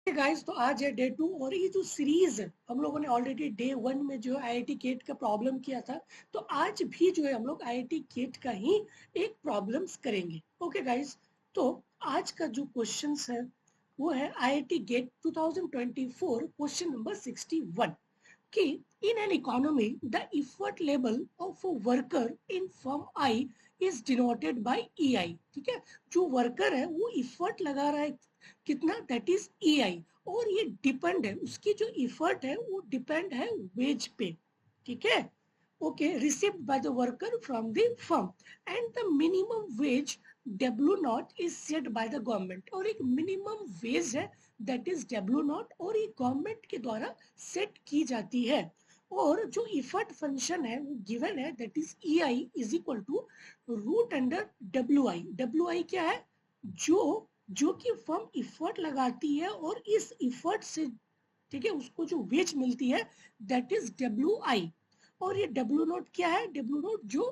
Guys, तो आज है डे 2 और ये जो सीरीज है हम लोगों ने ऑलरेडी डे 1 में जो आईआईटी गेट का प्रॉब्लम किया था, तो आज भी जो है हम लोग आईआईटी गेट का ही एक प्रॉब्लम्स करेंगे। ओके गाइस, तो आज का जो क्वेश्चंस है वो है आईआईटी गेट 2024 क्वेश्चन नंबर 61 कि in an economy the effort level of a worker in firm I is denoted by EI। ठीक है, जो वर्कर है वो इफर्ट लगा रहा है कितना, दैट इज EI, और ये डिपेंड है, उसकी जो इफर्ट है वो डिपेंड है वेज पे। ठीक है, okay, received by the worker from the firm and the minimum wage W not is set by the government, और एक मिनिमम वेज है दैट इज W नॉट, और ये गवर्नमेंट के द्वारा सेट की जाती है। और जो इफर्ट फंक्शन है वो गिवन है that is EI is equal to root under WI। WI क्या है, जो जो कि फर्म इफर्ट लगाती है और इस इफर्ट से, ठीक है, उसको जो वेज मिलती है दैट इज WI। और ये W नोट क्या है, W नोट जो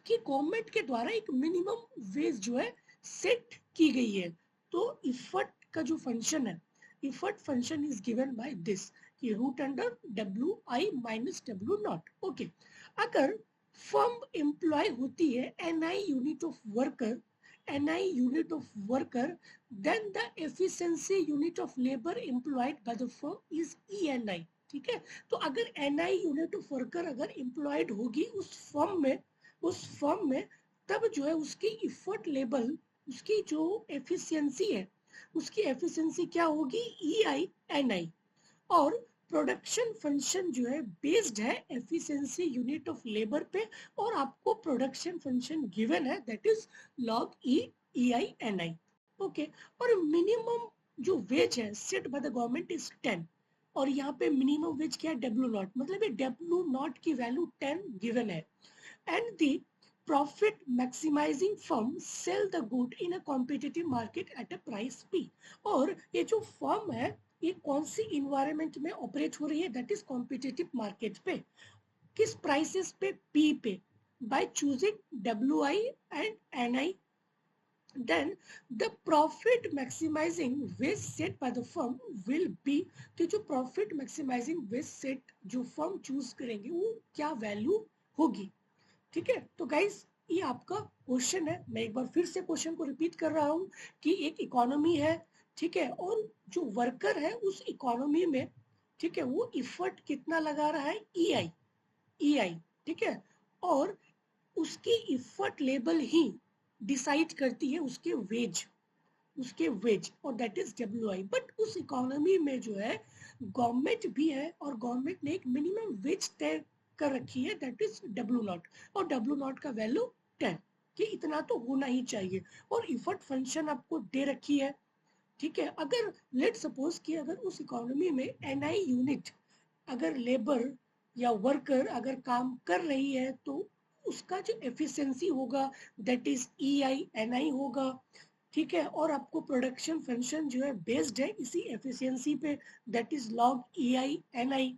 कि गवर्नमेंट के द्वारा एक मिनिमम वेज जो है सेट की गई है। तो इफर्ट का जो फंक्शन है, effort function is given by this कि root under WI minus W naught. Okay, अगर फर्म एम्प्लॉय होती है NI unit of worker, NI unit of worker, then the efficiency unit of labor employed by the firm is ENI। ठीक है, तो अगर NI unit of worker अगर employed होगी उस फर्म में तब जो है उसकी इफर्ट लेवल, उसकी जो एफिशिएंसी है, उसकी एफिशिएंसी क्या होगी, EI NI। और प्रोडक्शन फंक्शन जो है बेस्ड है एफिशिएंसी यूनिट ऑफ लेबर पे, और आपको प्रोडक्शन फंक्शन गिवन है that is log EI NI। Okay, और मिनिमम जो वेज है set by the government is 10, और यहाँ पे मिनिमम वेज क्या है, W नॉट, मतलब ये W नॉट की वैल्यू 10 गिवन है। And the profit maximizing firm sell the good in a competitive market at a price P। और ये जो फर्म है ये कौन सी इन्वायरमेंट में ऑपरेट हो रही है, दैट इज कॉम्पिटिटिव मार्केट पे, किस प्राइसेस पे, P पे, by choosing WI and NI, then the profit maximizing wage set by the firm will be, कि जो profit maximizing wage set जो फर्म चूज करेंगे वो क्या वैल्यू होगी। ठीक है, तो गाइस ये आपका क्वेश्चन है। मैं एक बार फिर से क्वेश्चन को रिपीट कर रहा हूं कि एक इकोनॉमी है, ठीक है, और जो वर्कर है उस इकोनॉमी में, ठीक है, वो इफर्ट कितना लगा रहा है, EI। ठीक है, और उसकी इफर्ट लेवल ही डिसाइड करती है उसके वेज और दैट इज WI। बट उस इकोनॉमी में जो है गवर्नमेंट भी है, और गवर्नमेंट ने एक मिनिमम वेज तय कर रखी है दैट इज W नॉट, और W नॉट का वैल्यू 10, कि इतना तो होना ही चाहिए, और इफर्ट फंक्शन आपको दे रखी है। ठीक है, अगर लेट सपोज कि अगर उस इकोनॉमी में NI यूनिट, अगर लेबर या वर्कर अगर काम कर रही है तो उसका जो एफिशिएंसी होगा दैट इज EI NI होगा। ठीक है, और आपको प्रोडक्शन फंक्शन जो है बेस्ड है इसी एफिशिएंसी पे, that is log EI NI।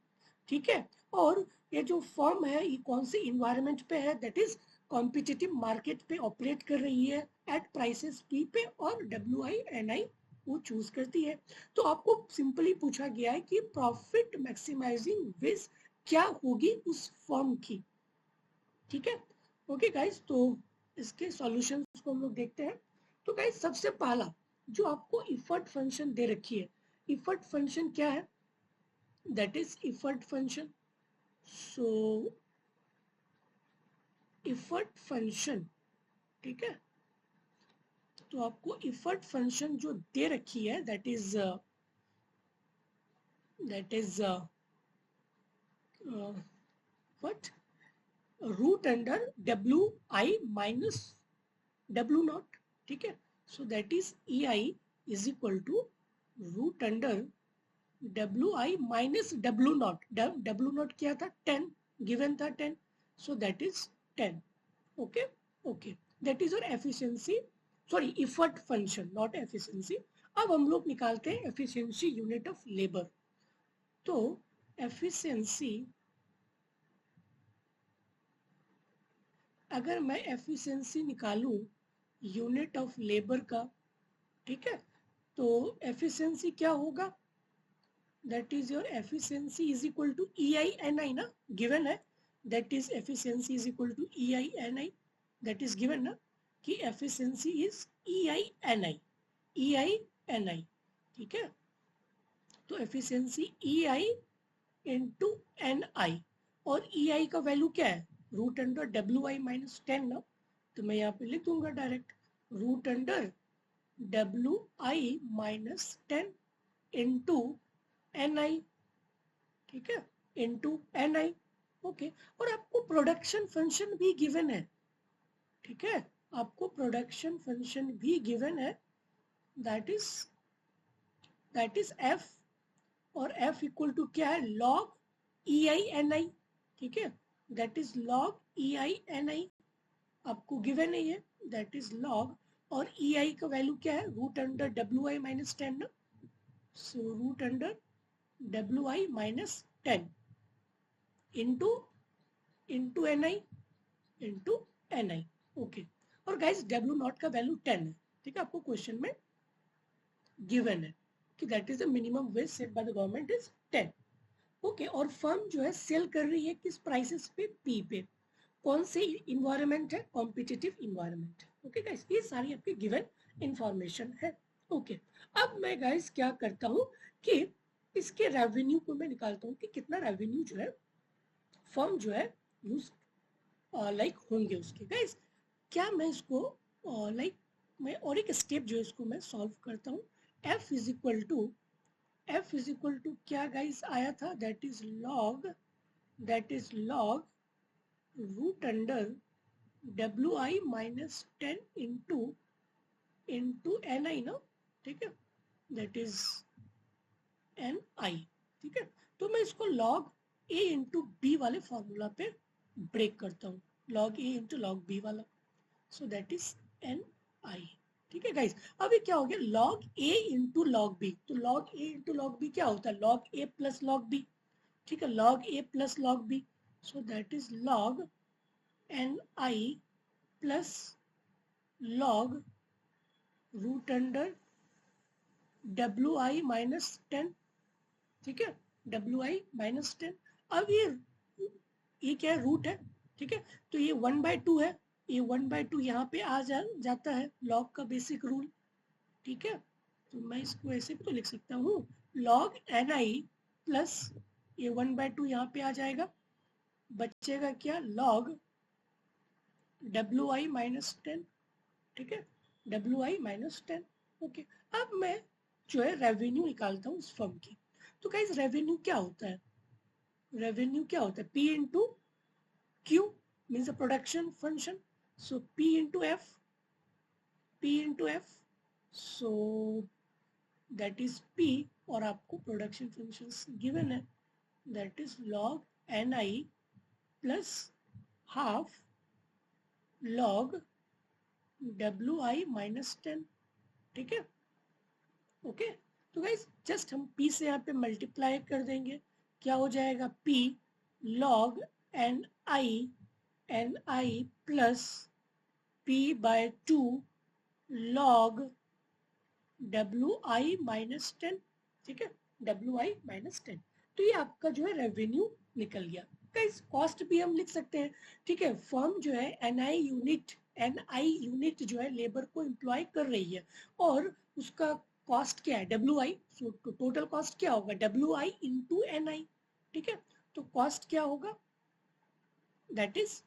ठीक है, और ये जो फर्म है ये कौन सी इन्वायरमेंट पे है, दैट इज कॉम्पिटिटिव मार्केट पे ऑपरेट कर रही है एट प्राइसेस P पे, और WI NI वो चूज करती है। तो आपको सिंपली पूछा गया है कि प्रॉफिट मैक्सिमाइजिंग विज क्या होगी उस फर्म की। ठीक है, ओके गाइस, तो इसके सॉल्यूशंस को हम लोग देखते हैं। तो गाइस सबसे पहला जो आपको इफर्ट फंक्शन दे रखी है, इफर्ट फंक्शन क्या है, that is effort function. So effort function, ठीक है, तो आपको इफर्ट फंक्शन जो दे रखी है that is what, root under WI minus W nought. ठीक है, so that is EI is equal to root under WI minus W nought. W nought क्या था, 10 गिवन था 10, so that is 10। Okay, okay, that is your efficiency, sorry effort function not efficiency. अब हम लोग निकालते हैं एफिशिएंसी यूनिट ऑफ लेबर। तो efficiency, अगर मैं एफिशिएंसी निकालूं यूनिट ऑफ लेबर का, ठीक है, तो एफिशिएंसी क्या होगा, that is your efficiency is equal to EI/NI ना, गिवन है, that is efficiency is equal to EI/NI, that is given ना कि एफिशिएंसी इज EI/NI, ठीक है। तो एफिशिएंसी EI इंटू NI, और EI का वैल्यू क्या है, रूट अंडर WI माइनस 10 ना, तो मैं यहाँ पे लिख दूंगा direct route under WI minus 10 into NI, ठीक है, इंटू NI, ओके। और आपको प्रोडक्शन फंक्शन भी गिवन है, ठीक है, आपको प्रोडक्शन फंक्शन भी गिवन है, दैट इज F, और F इक्वल टू क्या है, log EI/NI, ठीक है, दैट इज log EI/NI, आपको गिवन है ये, दैट इज log, और EI का वैल्यू क्या है, रूट अंडर WI माइनस 10 ना, so root under WI minus 10 into NI into NI, okay. और गाइस W नॉट का वैल्यू 10 है, ठीक है, आपको क्वेश्चन में गिवन है कि that is the minimum wage set by the government is 10, okay. और फर्म जो है सेल कर रही है किस प्राइसेस पे, P पे, कौन से इन्वायरमेंट है, कॉम्पिटिटिव इन्वायरमेंट, ओके गाइस, ये सारी आपकी गिवन इंफॉर्मेशन है, ओके। अब मैं गाइस क्या करता हूँ कि इसके रेवेन्यू को मैं निकालता हूँ कि कितना रेवेन्यू जो है फर्म जो है यूज लाइक होंगे उसके, गाइस क्या मैं इसको लाइक मैं और एक स्टेप जो है इसको मैं सॉल्व करता हूँ। F इज इक्वल टू क्या गाइस आया था, that is log root under WI minus 10 into NI ना, ठीक है, दैट इज NI, ठीक है। तो मैं इसको log A इंटू B वाले फॉर्मूला पे ब्रेक करता हूँ, log A into log B वाला, सो दैट इज NI, ठीक है गाइस। अभी क्या हो गया, log A into log B, तो log A into log B क्या होता है, log A plus log B, ठीक है, log A plus log B, so that is log NI plus log root under WI minus 10, ठीक है, WI minus 10। अब ये क्या है, रूट है, ठीक है, तो ये 1/2 है, ये 1/2 यहाँ पे आ जाता है, लॉग का बेसिक रूल, ठीक है। तो मैं इसको ऐसे भी तो लिख सकता हूँ, log NI प्लस ये 1/2 यहाँ पे आ जाएगा, बचेगा क्या, log WI माइनस 10, ठीक है, WI माइनस 10, ओके। अब मैं जो है रेवेन्यू निकालता हूँ इस फर्म की, तो गाइस रेवेन्यू क्या होता है, P into Q means a production function, so P into F, so that is P, और आपको प्रोडक्शन फंक्शंस गिवन है, that is log NI plus half log WI minus 10, ठीक है, ओके। तो गाइस जस्ट हम P से यहाँ पे मल्टीप्लाई कर देंगे, क्या हो जाएगा, P log NI plus P/2 log WI minus 10, ठीक है, WI माइनस 10, तो ये आपका जो है रेवेन्यू निकल गया। गाइस कॉस्ट भी हम लिख सकते हैं, ठीक है, फर्म जो है NI यूनिट जो है लेबर को एम्प्लॉय कर रही है, और उसका कॉस्ट क्या है, WI, सो टोटल कॉस्ट क्या होगा, WI इंटू NI, ठीक है, तो कॉस्ट क्या होगा, that is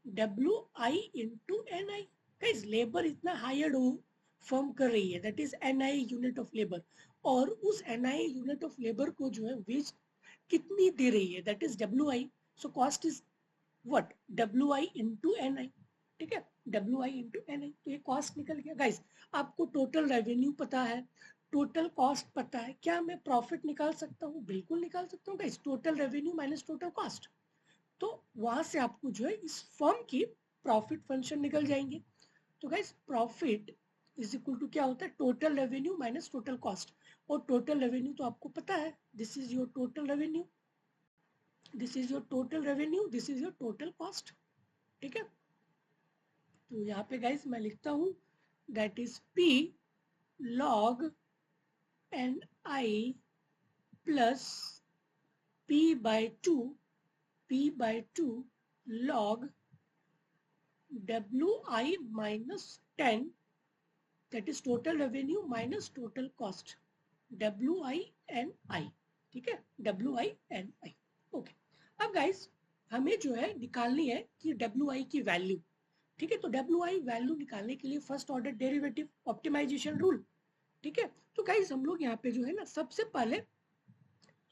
WI into NI। Guys labour इतना हायर्ड हो फर्म कर रही है, that is NI unit of labour, और उस NI यूनिट ऑफ लेबर को जो है वेज कितनी दे रही है, that is WI, so cost is what, WI into NI, ठीक है, WI इंटू NI, तो ये कॉस्ट निकल गया। गाइस आपको टोटल रेवेन्यू पता है, टोटल कॉस्ट पता है, क्या मैं प्रॉफिट निकाल सकता हूँ, बिल्कुल निकाल सकता हूँ guys, total revenue minus total cost, तो वहां से आपको जो है इस फर्म की प्रॉफिट फंक्शन निकल जाएंगे। तो guys profit is equal to क्या होता है, total revenue minus total cost, और टोटल रेवेन्यू तो आपको पता है, this is your total revenue, this is your total revenue, this is your total cost, ठीक है। तो यहाँ पे गाइस मैं लिखता हूँ that is P log N I plus P/2 log WI minus 10, that is total revenue minus total cost, WINI, ठीक है, WINI। ओके, अब गाइस हमें जो है निकालनी है कि WI की वैल्यू, ठीक है। तो WI वैल्यू निकालने के लिए first order derivative optimisation rule, ठीक है। तो गाइस हम लोग यहाँ पे जो है ना सबसे पहले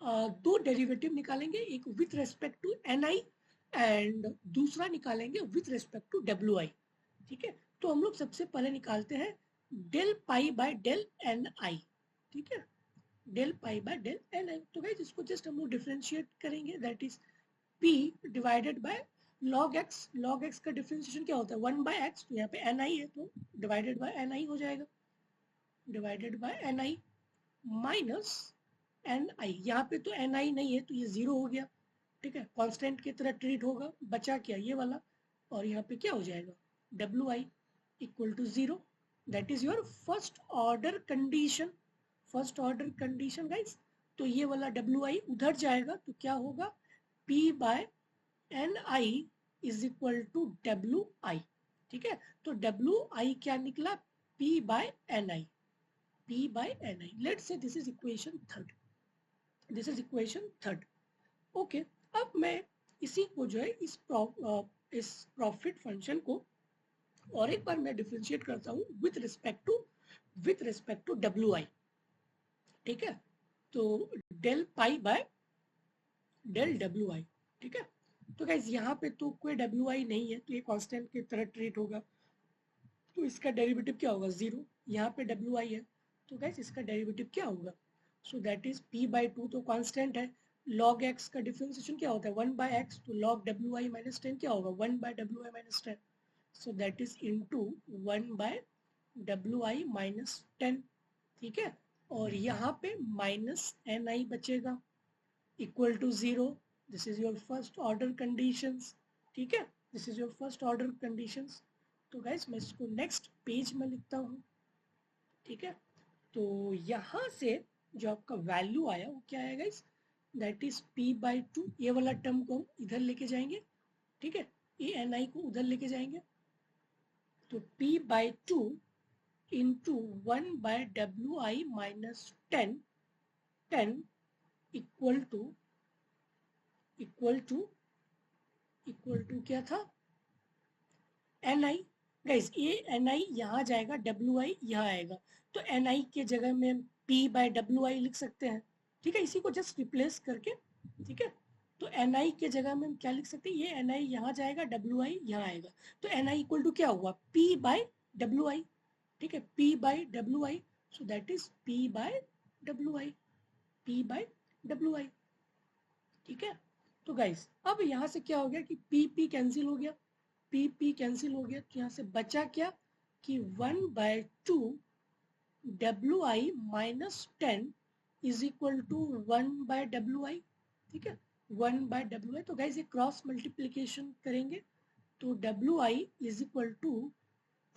दो डेरिवेटिव निकालेंगे, एक with respect to NI and दूसरा निकालेंगे विथ रेस्पेक्ट टू WI, ठीक है। तो हम लोग सबसे पहले निकालते हैं del pi by del NI, ठीक है, del pi by del NI। तो गाइस इसको जस्ट हम लोग डिफरेंशिएट करेंगे, that is P divided by log x का डिफरेंशिएशन क्या होता है 1/x, तो यहाँ पे NI है तो डिवाइडेड बाय NI हो जाएगा, divided by NI minus NI, यहाँ पे तो NI नहीं है तो ये 0 हो गया, ठीक है, कांस्टेंट की तरह ट्रीट होगा, बचा क्या ये वाला, और यहाँ पे क्या हो जाएगा WI equal to 0, that is your first order condition, first order condition guys. तो ये वाला WI उधर जाएगा तो क्या होगा P/NI is equal to WI, ठीक है। तो WI क्या निकला P/NI, P/NI। Let's say this is equation third, this is equation third. Okay, अब मैं इसी को जो है इस प्रॉफिट फंक्शन को और एक बार मैं डिफरेंशिएट करता हूँ विथ रिस्पेक्ट टू WI, ठीक है। तो del pi by del WI, ठीक है। तो गाइस यहाँ पे तो कोई WI नहीं है तो ये कांस्टेंट की तरह ट्रीट होगा, तो इसका डेरिवेटिव क्या होगा 0, यहाँ पे WI है तो गाइस इसका डेरिवेटिव क्या होगा, सो दैट इज P/2 तो कांस्टेंट है, log x का डिफरेंशिएशन क्या होता है 1/x, तो log WI minus 10 क्या होगा 1/WI minus 10, so that is into 1/WI minus 10, ठीक है। और यहाँ पे माइनस NI बचेगा equal to 0, this is your first order conditions, ठीक है, this is your first order conditions. तो गाइस मैं इसको नेक्स्ट पेज में लिखता हूँ, ठीक है। तो यहाँ से जो आपका वैल्यू आया वो क्या आएगा गाइस, दैट इज P/2, ये वाला टर्म को हम इधर लेके जाएंगे, ठीक है, ये NI को उधर लेके जाएंगे, तो P/2 into 1/WI minus 10 equal to क्या था NI। गाइस ये NI यहाँ जाएगा, WI यहाँ आएगा, तो NI के जगह में P/WI लिख सकते हैं, ठीक है, इसी को जस्ट रिप्लेस करके, ठीक है। तो NI के जगह में हम क्या लिख सकते हैं, ये NI यहाँ जाएगा, WI यहाँ आएगा, तो NI इक्वल टू क्या हुआ P/WI, ठीक है, P/WI, so that is P/WI, P/WI, ठीक है। तो गाइस अब यहाँ से क्या हो गया कि P कैंसिल हो गया, P कैंसिल हो गया, तो यहाँ से बचा क्या कि 1/2 WI minus 10 is equal to 1/WI, ठीक है, 1/WI। तो गाइस ये क्रॉस मल्टीप्लीकेशन करेंगे तो WI is equal to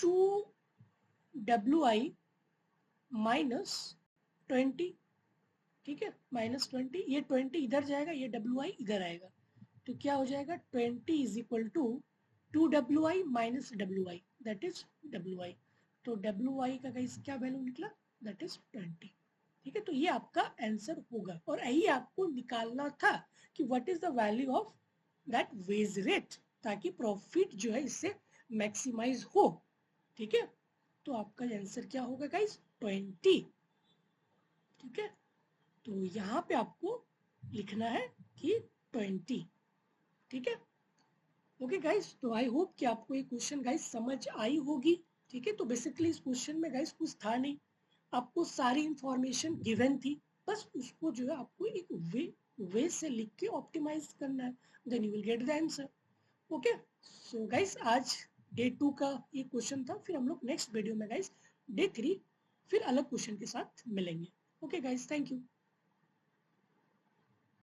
2WI minus 20, ठीक है, -20, ये 20 इधर जाएगा, ये WI इधर आएगा, तो क्या हो जाएगा 20 is equal to 2WI minus WI, that is WI। तो WI का गाइस क्या वैल्यू निकला, दैट इज 20, ठीक है। तो ये आपका आंसर होगा, और यही आपको निकालना था कि what is the value of that wage rate, ताकि प्रॉफिट जो है इससे मैक्सिमाइज हो, ठीक है। तो आपका आंसर क्या होगा गाइस 20, ठीक है। तो यहाँ पे आपको लिखना है कि 20, ठीक है। ओके गाइस, तो आई होप कि आपको ये क्वेश्चन गाइस समझ आई होगी, ठीक है। तो बेसिकली इस क्वेश्चन में गाइस कुछ था नहीं, आपको सारी इंफॉर्मेशन गिवन थी, बस उसको जो है आपको एक वे से लिख के ऑप्टिमाइज करना है, then you will get the answer. Okay, so guys आज डे 2 का ये क्वेश्चन था, फिर हम लोग नेक्स्ट वीडियो में गाइस डे 3 फिर अलग क्वेश्चन के साथ मिलेंगे। Okay guys, thank you.